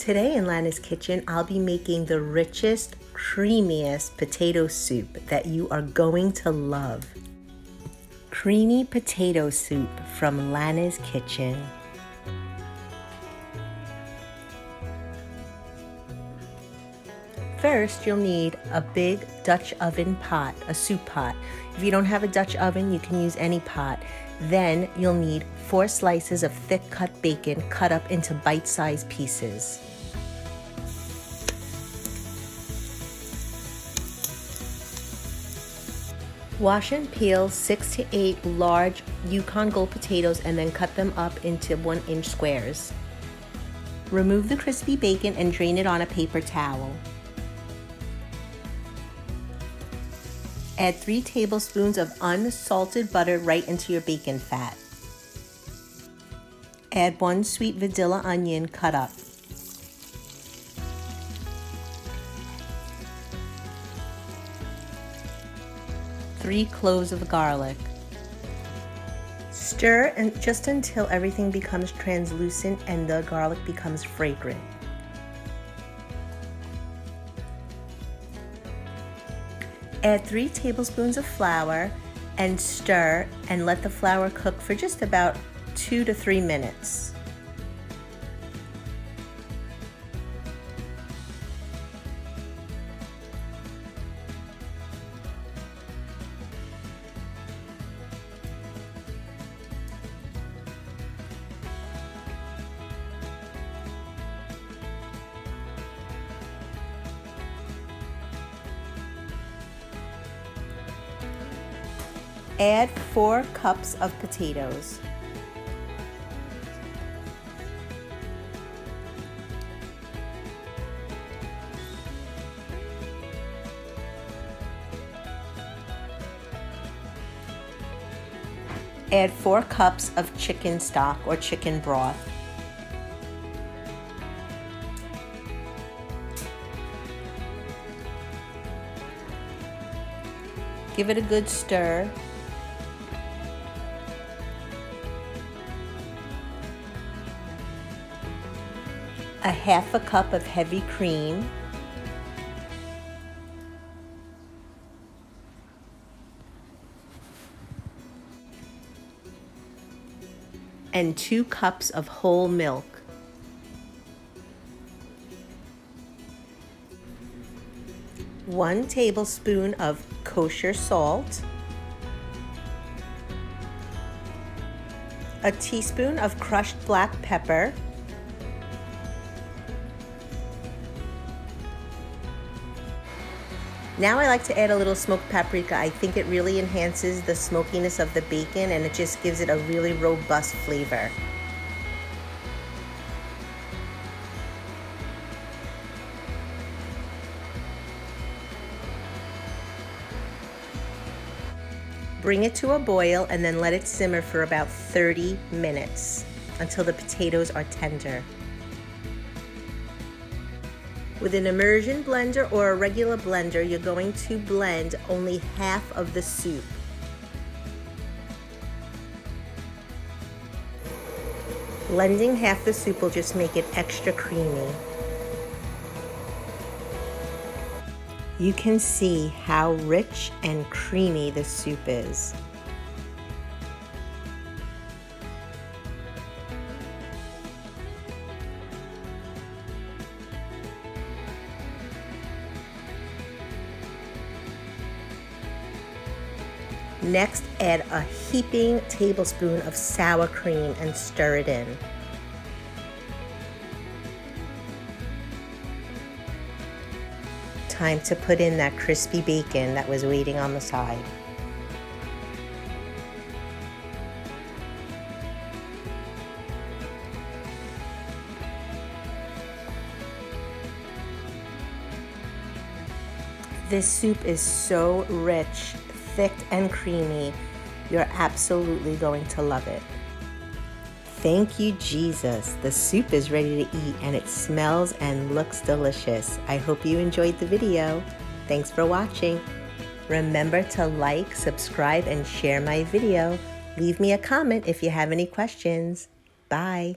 Today in Lana's kitchen, I'll be making the richest, creamiest potato soup that you are going to love. Creamy potato soup from Lana's kitchen. First, you'll need a big Dutch oven pot, a soup pot. If you don't have a Dutch oven, you can use any pot. Then you'll need 4 slices of thick cut bacon cut up into bite-sized pieces. Wash and peel 6 to 8 large Yukon Gold potatoes and then cut them up into 1-inch squares. Remove the crispy bacon and drain it on a paper towel. Add 3 tablespoons of unsalted butter right into your bacon fat. Add 1 sweet vanilla onion cut up. Three cloves of garlic. Stir just until everything becomes translucent and the garlic becomes fragrant. Add 3 tablespoons of flour and stir and let the flour cook for just about 2 to 3 minutes. Add 4 cups of potatoes. Add 4 cups of chicken stock or chicken broth. Give it a good stir. A half a cup of heavy cream, and 2 cups of whole milk. One tablespoon of kosher salt, a teaspoon of crushed black pepper, Now I like to add a little smoked paprika. I think it really enhances the smokiness of the bacon and it just gives it a really robust flavor. Bring it to a boil and then let it simmer for about 30 minutes until the potatoes are tender. With an immersion blender or a regular blender, you're going to blend only half of the soup. Blending half the soup will just make it extra creamy. You can see how rich and creamy the soup is. Next, add a heaping tablespoon of sour cream and stir it in. Time to put in that crispy bacon that was waiting on the side. This soup is so rich, thick and creamy. You're absolutely going to love it. Thank you, Jesus. The soup is ready to eat and it smells and looks delicious. I hope you enjoyed the video. Thanks for watching. Remember to like, subscribe, and share my video. Leave me a comment if you have any questions. Bye.